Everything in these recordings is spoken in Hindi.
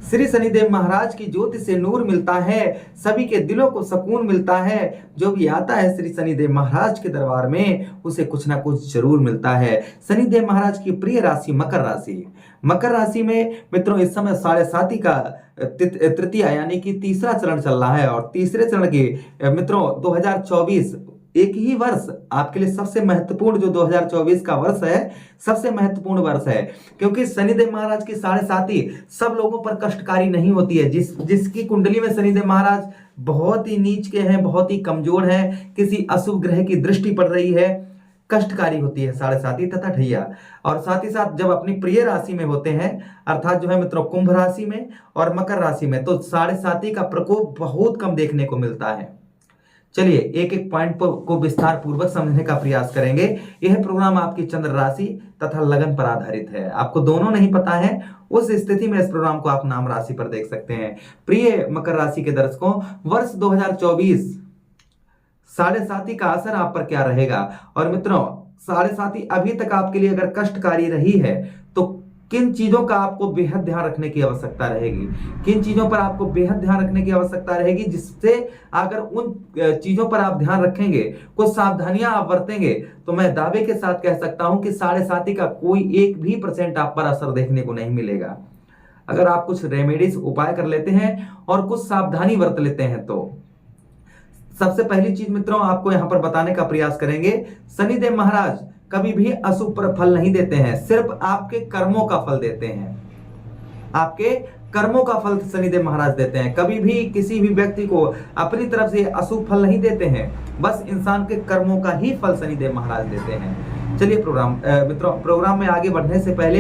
श्री शनिदेव महाराज की ज्योति से नूर मिलता है, सभी के दिलों को सुकून मिलता है। जो भी आता है श्री शनिदेव महाराज के दरबार में उसे कुछ ना कुछ जरूर मिलता है। शनिदेव महाराज की प्रिय राशि मकर राशि। मकर राशि में मित्रों इस समय साढ़े साती का तृतीया यानी कि तीसरा चरण चल रहा है और तीसरे चरण के मित्रों 2024 एक ही वर्ष आपके लिए सबसे महत्वपूर्ण जो 2024 का वर्ष है सबसे महत्वपूर्ण वर्ष है, क्योंकि शनिदेव महाराज की साढ़े साती सब लोगों पर कष्टकारी नहीं होती है। जिसकी कुंडली में शनिदेव महाराज बहुत ही नीच के हैं, बहुत ही कमजोर हैं, किसी अशुभ ग्रह की दृष्टि पड़ रही है, कष्टकारी होती है साढ़े साती तथा ढैया। और साथ ही साथ जब अपनी प्रिय राशि में होते हैं अर्थात जो है मित्रों कुंभ राशि में और मकर राशि में, तो साढ़े साती का प्रकोप बहुत कम देखने को मिलता है। चलिए एक एक पॉइंट को विस्तार पूर्वक समझने का प्रयास करेंगे। यह प्रोग्राम आपकी चंद्र राशि तथा लगन पर आधारित है। आपको दोनों नहीं पता है उस स्थिति में इस प्रोग्राम को आप नाम राशि पर देख सकते हैं। प्रिय मकर राशि के दर्शकों, वर्ष 2024 साढ़े साती का असर आप पर क्या रहेगा। और मित्रों साढ़े साती अभी तक आपके लिए अगर कष्टकारी रही है तो किन चीजों का आपको बेहद ध्यान रखने की आवश्यकता रहेगी, किन चीजों पर आपको बेहद ध्यान रखने की आवश्यकता रहेगी, जिससे अगर उन चीजों पर आप ध्यान रखेंगे, कुछ सावधानियां आप बरतेंगे, तो मैं दावे के साथ कह सकता हूं कि साढ़े साती का कोई 1% आप पर असर देखने को नहीं मिलेगा। अगर आप कुछ रेमेडीज उपाय कर लेते हैं और कुछ सावधानी बरत लेते हैं तो सबसे पहली चीज मित्रों आपको यहां पर बताने का प्रयास करेंगे, शनिदेव महाराज कभी भी अशुभ पर फल नहीं देते हैं, सिर्फ आपके कर्मों का फल देते हैं। आपके कर्मों का फल शनिदेव महाराज देते हैं, कभी भी किसी भी व्यक्ति को अपनी तरफ से अशुभ फल नहीं देते हैं, बस इंसान के कर्मों का ही फल शनिदेव महाराज देते हैं। चलिए मित्रों प्रोग्राम में आगे बढ़ने से पहले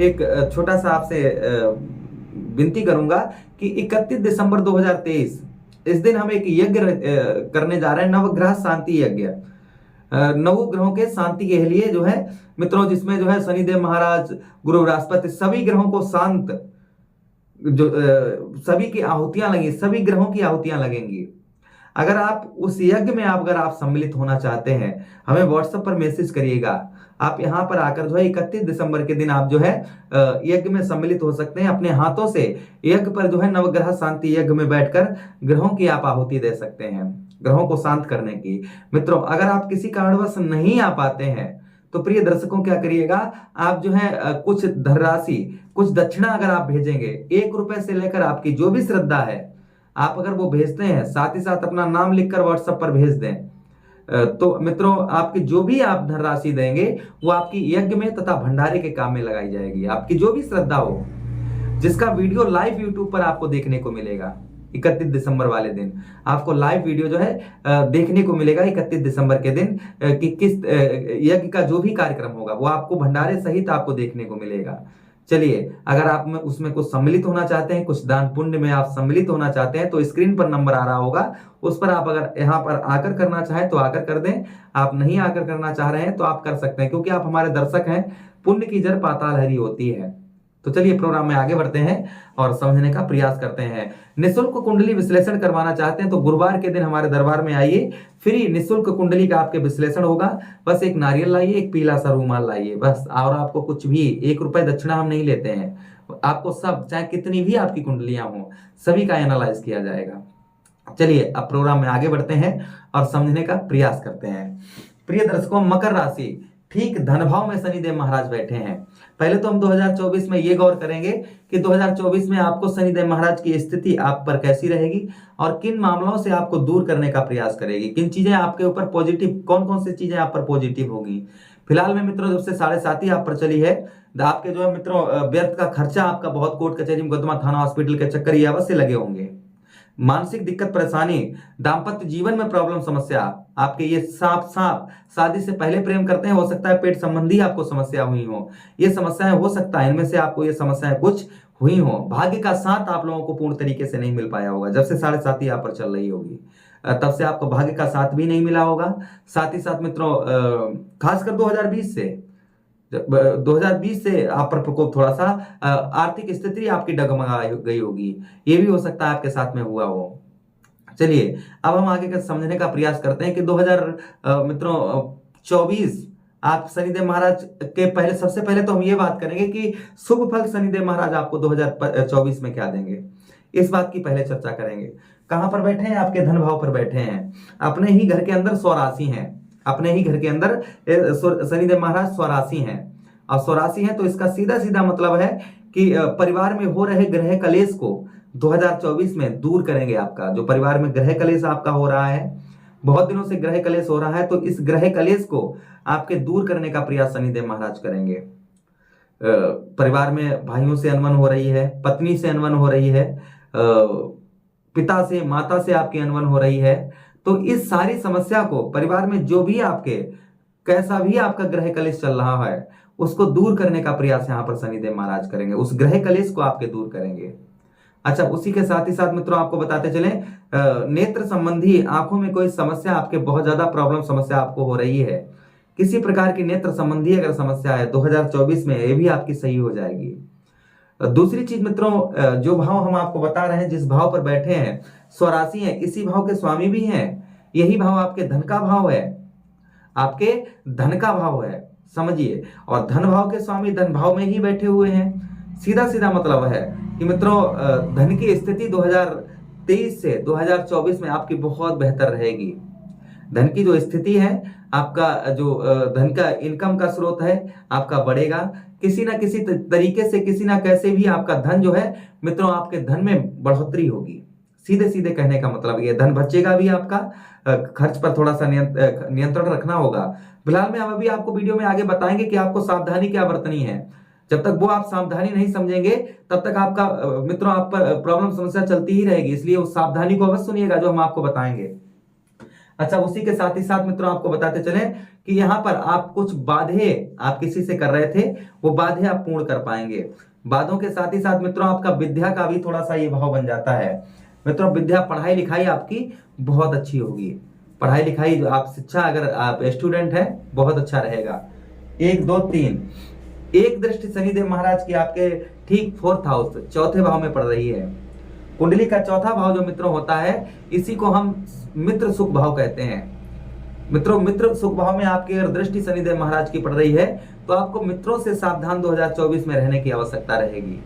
एक छोटा सा आपसे विनती करूंगा कि 31 दिसंबर 2023 इस दिन हम एक यज्ञ करने जा रहे हैं, नवग्रह शांति यज्ञ। नौ ग्रहों के शांति के लिए जो है मित्रों, जिसमें जो है शनिदेव महाराज, गुरु बृहस्पति, सभी ग्रहों को शांत, जो सभी की आहुतियां लगेंगी, सभी ग्रहों की आहुतियां लगेंगी। अगर आप उस यज्ञ में अगर आप सम्मिलित होना चाहते हैं, हमें व्हाट्सएप पर मैसेज करिएगा। आप यहां पर आकर जो है 31 दिसंबर के दिन आप जो है यज्ञ में सम्मिलित हो सकते हैं। अपने हाथों से यज्ञ पर जो है नवग्रह शांति यज्ञ में बैठकर ग्रहों की आप आहुति दे सकते हैं, ग्रहों को शांत करने की। मित्रों अगर आप किसी कारणवश नहीं आ पाते हैं तो प्रिय दर्शकों क्या करिएगा, आप जो है कुछ धनराशि, कुछ दक्षिणा अगर आप भेजेंगे, 1 रुपए से लेकर आपकी जो भी श्रद्धा है आप अगर वो भेजते हैं, साथ ही साथ अपना नाम लिखकर व्हाट्सएप पर भेज दें, तो मित्रों आपकी जो भी आप धनराशि देंगे वो आपकी यज्ञ में तथा भंडारे के काम में लगाई जाएगी। आपकी जो भी श्रद्धा हो, जिसका वीडियो लाइव यूट्यूब पर आपको देखने को मिलेगा 31 दिसंबर वाले दिन, आपको लाइव वीडियो जो है देखने को मिलेगा 31 दिसंबर के दिन कि किस यज्ञ का जो भी कार्यक्रम होगा वो आपको भंडारे सहित आपको देखने को मिलेगा। चलिए अगर आप में उसमें कुछ सम्मिलित होना चाहते हैं, कुछ दान पुण्य में आप सम्मिलित होना चाहते हैं, तो स्क्रीन पर नंबर आ रहा होगा, उस पर आप अगर यहाँ पर आकर करना चाहें तो आकर कर दें। आप नहीं आकर करना चाह रहे हैं तो आप कर सकते हैं, क्योंकि आप हमारे दर्शक हैं। पुण्य की जड़ पाताल हरी होती है। तो चलिए प्रोग्राम में आगे बढ़ते हैं और समझने का प्रयास करते हैं। निःशुल्क कुंडली विश्लेषण करवाना चाहते हैं तो गुरुवार के दिन हमारे दरबार में आइए, फ्री निःशुल्क कुंडली का आपके विश्लेषण होगा। बस एक नारियल लाइए, एक पीला सा रूमाल लाइए बस, और आपको कुछ भी 1 रुपए दक्षिणा हम नहीं लेते हैं। आपको सब, चाहे कितनी भी आपकी कुंडलियां हो, सभी का एनालाइज किया जाएगा। चलिए अब प्रोग्राम में आगे बढ़ते हैं और समझने का प्रयास करते हैं। प्रिय दर्शकों, मकर राशि, ठीक धन भाव में शनिदेव महाराज बैठे हैं। पहले तो हम 2024 में ये गौर करेंगे कि 2024 में आपको शनिदेव महाराज की स्थिति आप पर कैसी रहेगी और किन मामलों से आपको दूर करने का प्रयास करेगी, किन चीजें आपके ऊपर पॉजिटिव, कौन कौन सी चीजें आप पर पॉजिटिव होगी। फिलहाल में मित्रों जब से साढ़े साती आप पर चली है, आपके जो है मित्रों व्यर्थ का खर्चा आपका बहुत, कोर्ट कचहरी मुकदमा थाना हॉस्पिटल के चक्कर ये अवश्य लगे होंगे। मानसिक दिक्कत परेशानी, दाम्पत्य जीवन में प्रॉब्लम समस्या, आपके ये साफ शादी से पहले प्रेम करते हैं, हो सकता है पेट संबंधी आपको समस्या हुई हो, ये समस्याएं हो सकता है, इनमें से आपको ये समस्याएं कुछ हुई हो। भाग्य का साथ आप लोगों को पूर्ण तरीके से नहीं मिल पाया होगा। जब से साढ़े साती यहाँ पर चल रही होगी तब से आपको भाग्य का साथ भी नहीं मिला होगा। साथ ही साथ मित्रों खासकर 2020 से आप पर प्रकोप थोड़ा सा, आर्थिक स्थिति आपकी डगमगा गई होगी, ये भी हो सकता है आपके साथ में हुआ हो। चलिए अब हम आगे का समझने का प्रयास करते हैं कि 2024 आप शनिदेव महाराज के पहले, सबसे पहले तो हम ये बात करेंगे कि शुभ फल शनिदेव महाराज आपको 2024 में क्या देंगे, इस बात की पहले चर्चा करेंगे। कहां पर बैठे हैं? आपके धन भाव पर बैठे हैं, अपने ही घर के अंदर स्वराशि हैं, अपने ही घर के अंदर शनिदेव महाराज स्वराशि हैं। और स्वराशि हैं तो इसका सीधा सीधा मतलब है कि परिवार में हो रहे ग्रह कलेश को 2024 में दूर करेंगे। आपका जो परिवार में ग्रह कलेश आपका हो रहा है, बहुत दिनों से ग्रह कलेश हो रहा है, तो इस ग्रह कलेश को आपके दूर करने का प्रयास शनिदेव महाराज करेंगे। परिवार में भाइयों से अनबन हो रही है, पत्नी से अनबन हो रही है, पिता से, माता से आपकी अनबन हो रही है, तो इस सारी समस्या को परिवार में जो भी आपके कैसा भी आपका ग्रह कलेश चल रहा है उसको दूर करने का प्रयास यहाँ पर शनिदेव महाराज करेंगे, उस ग्रह कलेश को आपके दूर करेंगे। अच्छा, उसी के साथ ही साथ मित्रों आपको बताते चले, नेत्र संबंधी आंखों में कोई समस्या, आपके बहुत ज्यादा प्रॉब्लम समस्या आपको हो रही है, किसी प्रकार की नेत्र संबंधी अगर समस्या है 2024 में ये भी आपकी सही हो जाएगी। दूसरी चीज मित्रों, जो भाव हम आपको बता रहे हैं, जिस भाव पर बैठे हैं स्वराशि है, इसी भाव के स्वामी भी हैं, यही भाव आपके धन का भाव है, आपके धन का भाव है, समझिए। और धन भाव के स्वामी धन भाव में ही बैठे हुए हैं। सीधा सीधा मतलब है कि मित्रों धन की स्थिति 2023 से 2024 में आपकी बहुत बेहतर रहेगी। धन की जो स्थिति है, आपका जो धन का इनकम का स्रोत है आपका बढ़ेगा, किसी ना किसी तरीके से, किसी ना कैसे भी आपका धन जो है मित्रों, आपके धन में बढ़ोतरी होगी। सीधे सीधे कहने का मतलब ये, धन बचेगा भी आपका, खर्च पर थोड़ा सा नियंत्रण रखना होगा। फिलहाल में हम अभी आपको वीडियो में आगे बताएंगे कि आपको सावधानी क्या बरतनी है। जब तक वो आप सावधानी नहीं समझेंगे तब तक आपका मित्रों आप पर प्रॉब्लम समस्या चलती ही रहेगी, इसलिए उस सावधानी को अवश्य सुनिएगा जो हम आपको बताएंगे। अच्छा, उसी के साथ ही साथ मित्रों आपको बताते चले कि यहाँ पर आप कुछ बाधे आप किसी से कर रहे थे, वो बाधे आप पूर्ण कर पाएंगे। बाधों के साथ ही साथ मित्रों आपका विद्या का भी थोड़ा सा ये भाव बन जाता है। मित्रों विद्या, पढ़ाई लिखाई आपकी बहुत अच्छी होगी, पढ़ाई लिखाई आप शिक्षा, अगर आप स्टूडेंट हैं बहुत अच्छा रहेगा। 1 2 3 एक दृष्टि शनिदेव महाराज की आपके ठीक 4th हाउस, चौथे भाव में पड़ रही है। कुंडली का चौथा भाव जो मित्रों होता है, इसी को हम मित्र सुख भाव कहते हैं। मित्रों मित्र सुख भाव में आपकी अगर दृष्टि शनिदेव महाराज की पड़ रही है तो आपको मित्रों से सावधान 2024 में रहने की आवश्यकता रहेगी।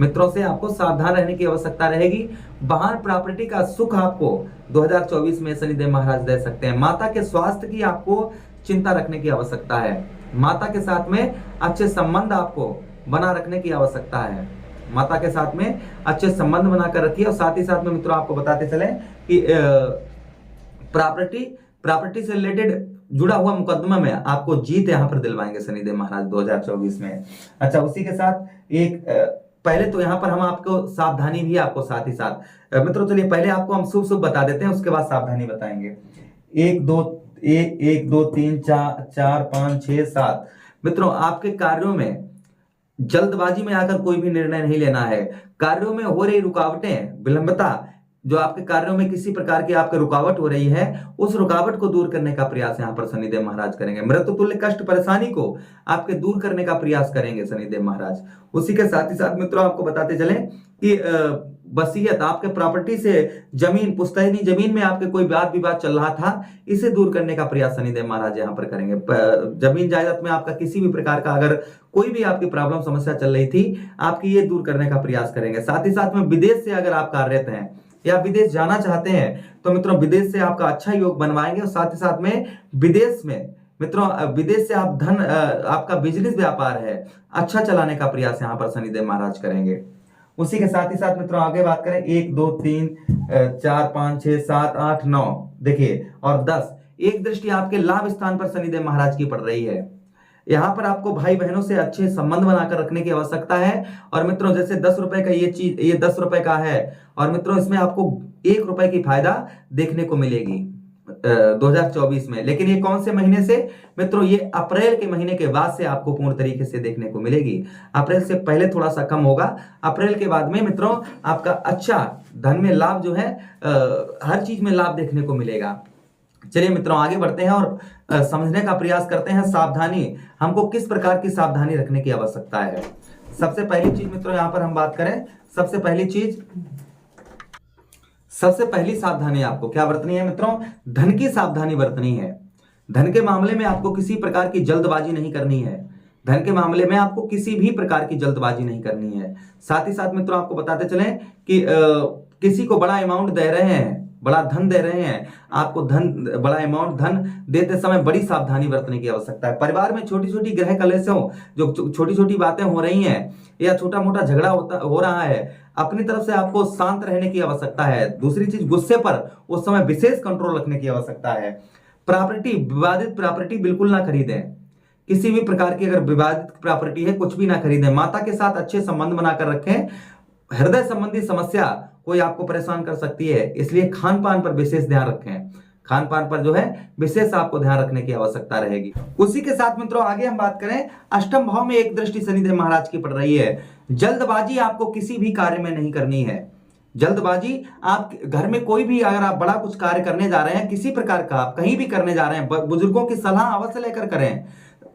मित्रों से आपको सावधान रहने की आवश्यकता रहेगी। वाहन प्रॉपर्टी का सुख आपको 2024 में शनिदेव महाराज दे सकते हैं। माता के स्वास्थ्य की आपको चिंता रखने की आवश्यकता है। माता के साथ में अच्छे संबंध आपको बना रखने की आवश्यकता है। माता के साथ में अच्छे संबंध बनाकर रखिए। और साथ ही साथ में मित्रों आपको बताते चले कि प्रॉपर्टी से रिलेटेड जुड़ा हुआ मुकदमा में आपको जीत यहाँ पर दिलवाएंगे शनिदेव महाराज 2024 में। अच्छा, उसी के साथ एक पहले तो यहाँ पर हम आपको सावधानी भी आपको साथ ही साथ मित्रों, चलिए पहले आपको हम शुभ शुभ बता देते हैं, उसके बाद सावधानी बताएंगे। 1 2 3 4 5 6 7 मित्रों आपके कार्यों में जल्दबाजी में आकर कोई भी निर्णय नहीं लेना है। कार्यों में हो रही रुकावटें, विलंबता, जो आपके कार्यों में किसी प्रकार की आपके रुकावट हो रही है, उस रुकावट को दूर करने का प्रयास यहाँ पर शनिदेव महाराज करेंगे। मृत्यु तुल्य कष्ट परेशानी को आपके दूर करने का प्रयास करेंगे शनिदेव महाराज। उसी के साथ ही साथ मित्रों आपको बताते चले कि वसीयत, आपके प्रॉपर्टी से जमीन, पुश्तैनी जमीन में आपके कोई वाद विवाद चल रहा था, इसे दूर करने का प्रयास शनिदेव महाराज यहाँ पर करेंगे। जमीन जायदाद में आपका किसी भी प्रकार का अगर कोई भी आपकी प्रॉब्लम समस्या चल रही थी, आपकी ये दूर करने का प्रयास करेंगे। साथ ही साथ में विदेश से अगर आप कार्यरत हैं या विदेश जाना चाहते हैं तो मित्रों विदेश से आपका अच्छा योग बनवाएंगे। और साथ ही साथ में विदेश में मित्रों, विदेश से आप धन, आपका बिजनेस व्यापार है, अच्छा चलाने का प्रयास यहाँ पर शनिदेव महाराज करेंगे। उसी के साथ ही साथ मित्रों आगे बात करें, 1 2 3 4 5 6 7 8 9 देखिए और 10, एक दृष्टि आपके लाभ स्थान पर शनिदेव महाराज की पड़ रही है। यहाँ पर आपको भाई बहनों से अच्छे संबंध बनाकर रखने की आवश्यकता है। और मित्रों जैसे 10 रुपए का ये चीज, ये 10 रुपए का है और मित्रों इसमें आपको 1 रुपए की फायदा देखने को मिलेगी 2024 में। लेकिन ये कौन से महीने से मित्रों? ये अप्रैल के महीने के बाद से आपको पूर्ण तरीके से देखने को मिलेगी। अप्रैल से पहले थोड़ा सा कम होगा, अप्रैल के बाद में मित्रों आपका अच्छा धन में लाभ जो है, हर चीज में लाभ देखने को मिलेगा। चलिए मित्रों आगे बढ़ते हैं और समझने का प्रयास करते हैं सावधानी, हमको किस प्रकार की सावधानी रखने की आवश्यकता है। सबसे पहली चीज मित्रों यहाँ पर हम बात करें, सबसे पहली सावधानी आपको क्या बरतनी है मित्रों? धन की सावधानी बरतनी है। धन के मामले में आपको किसी प्रकार की जल्दबाजी नहीं करनी है। धन के मामले में आपको किसी भी प्रकार की जल्दबाजी नहीं करनी है। साथ ही साथ मित्रों आपको बताते चलें कि किसी को बड़ा अमाउंट दे रहे हैं, बड़ा धन दे रहे हैं, आपको धन, बड़ा अमाउंट धन देते समय बड़ी सावधानी बरतने की आवश्यकता है। परिवार में छोटी छोटी ग्रह कलेशों, जो छोटी छोटी बातें हो रही हैं या छोटा मोटा झगड़ा हो रहा है, अपनी तरफ से आपको शांत रहने की आवश्यकता है। दूसरी चीज, गुस्से पर उस समय विशेष कंट्रोल रखने की आवश्यकता है। प्रॉपर्टी, विवादित प्रॉपर्टी बिल्कुल ना खरीदें। किसी भी प्रकार की अगर विवादित प्रॉपर्टी है, कुछ भी ना खरीदें। माता के साथ अच्छे संबंध बनाकर रखें। हृदय संबंधी समस्या कोई आपको परेशान कर सकती है, इसलिए खान पान पर विशेष ध्यान रखें। खान पान पर जो है विशेष आपको ध्यान रखने की आवश्यकता रहेगी। उसी के साथ मित्रों आगे हम बात करें, अष्टम भाव में एक दृष्टि शनिदेव महाराज की पड़ रही है। जल्दबाजी आपको किसी भी कार्य में नहीं करनी है। जल्दबाजी, आप घर में कोई भी अगर आप बड़ा कुछ कार्य करने जा रहे हैं, किसी प्रकार का आप कहीं भी करने जा रहे हैं, बुजुर्गों की सलाह अवश्य लेकर करें।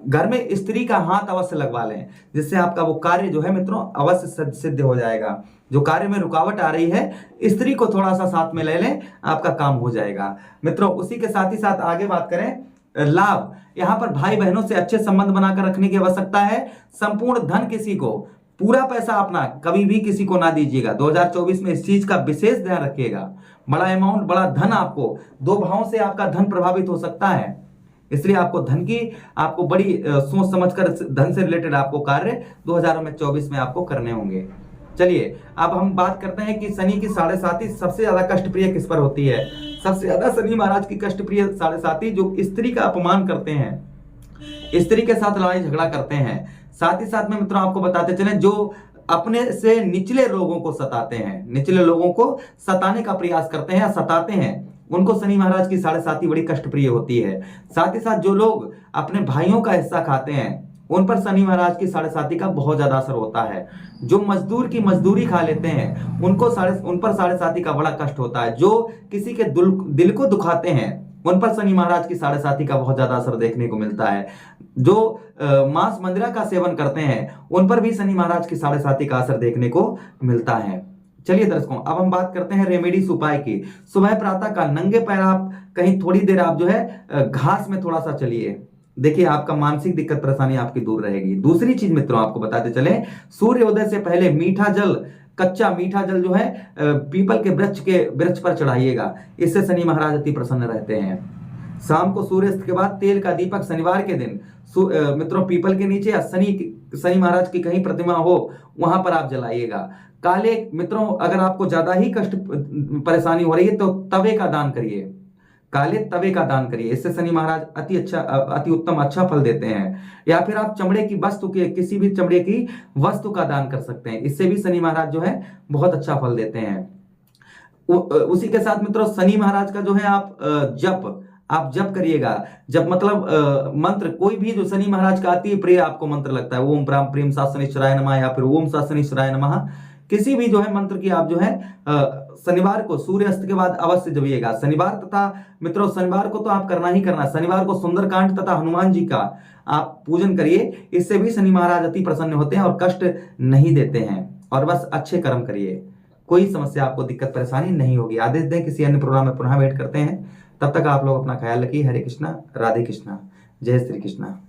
घर में स्त्री का हाथ अवश्य लगवा लें, जिससे आपका वो कार्य जो है मित्रों अवश्य सिद्ध हो जाएगा। जो कार्य में रुकावट आ रही है, स्त्री को थोड़ा सा साथ में ले लें, आपका काम हो जाएगा। मित्रों उसी के साथ ही साथ आगे बात करें, लाभ, यहाँ पर भाई बहनों से अच्छे संबंध बनाकर रखने की आवश्यकता है। संपूर्ण धन किसी को, पूरा पैसा अपना कभी भी किसी को ना दीजिएगा। 2024 में इस चीज का विशेष ध्यान रखिएगा। बड़ा अमाउंट, बड़ा धन, आपको दो भावों से आपका धन प्रभावित हो सकता है, इसलिए आपको धन की, आपको बड़ी सोच समझकर धन से रिलेटेड आपको कार्य 2024 में आपको करने होंगे। चलिए अब हम बात करते हैं कि शनि की 7.5 सबसे ज्यादा कष्ट प्रिय किस पर होती है। सबसे ज्यादा शनि महाराज की कष्ट प्रिय 7.5 जो स्त्री का अपमान करते हैं, स्त्री के साथ लड़ाई झगड़ा करते हैं। साथ ही साथ में मित्रों आपको बताते चलें, जो अपने से निचले लोगों को सताते हैं, निचले लोगों को सताने का प्रयास करते हैं या सताते हैं, उनको शनि महाराज की 7.5 बड़ी कष्ट प्रिय होती है। साथ ही साथ जो लोग अपने भाइयों का हिस्सा खाते हैं, उन पर शनि महाराज की 7.5 का बहुत ज्यादा असर होता है। जो मजदूर की मजदूरी खा लेते हैं, उन पर 7.5 का बड़ा कष्ट होता है। जो किसी के दिल को दुखाते हैं, उन पर शनि महाराज की 7.5 का बहुत ज्यादा असर देखने को मिलता है। जो मांस मंदिरा का सेवन करते हैं, उन पर भी शनि महाराज की 7.5 का असर देखने को मिलता है। चलिए दर्शकों, अब हम बात करते हैं रेमेडीज उपाय की। सुबह प्रातः काल नंगे पैर आप कहीं थोड़ी देर आप जो है घास में थोड़ा सा चलिए, देखिए आपका मानसिक दिक्कत परेशानी आपकी दूर रहेगी। दूसरी चीज मित्रों आपको बताते चले, सूर्योदय से पहले मीठा जल, कच्चा मीठा जल जो है पीपल के वृक्ष पर चढ़ाइएगा, इससे शनि महाराज अति प्रसन्न रहते हैं। शाम को सूर्यास्त के बाद तेल का दीपक शनिवार के दिन मित्रों पीपल के नीचे या शनि महाराज की कहीं प्रतिमा हो वहां पर आप जलाइएगा। काले मित्रों अगर आपको ज्यादा ही कष्ट परेशानी हो रही है तो तवे का दान करिए, काले तवे का दान करिए, इससे शनि महाराज अति उत्तम अच्छा फल देते हैं। या फिर आप चमड़े की वस्तु के, किसी भी चमड़े की वस्तु का दान कर सकते हैं, इससे भी शनि महाराज जो है बहुत अच्छा फल देते हैं। उसी के साथ मित्रों शनि महाराज का जो है आप जप करिएगा। जप मतलब मंत्र, कोई भी जो शनि महाराज का अति प्रिय आपको मंत्र लगता है, ओम प्राम प्रेम सा शनिश्चराय नमः या फिर ओम सा शनिश्चराय नमः, किसी भी जो है मंत्र की आप जो है शनिवार को सूर्यास्त के बाद अवश्य जपिएगा। शनिवार तथा मित्रों शनिवार को तो आप करना ही करना, शनिवार को सुंदरकांड तथा हनुमान जी का आप पूजन करिए, इससे भी शनि महाराज अति प्रसन्न होते हैं और कष्ट नहीं देते हैं। और बस अच्छे कर्म करिए, कोई समस्या आपको दिक्कत परेशानी नहीं होगी। आदेश दें, किसी अन्य प्रोग्राम में पुनः भेंट करते हैं, तब तक आप लोग अपना ख्याल रखिए। हरे कृष्णा, राधे कृष्णा, जय श्री कृष्णा।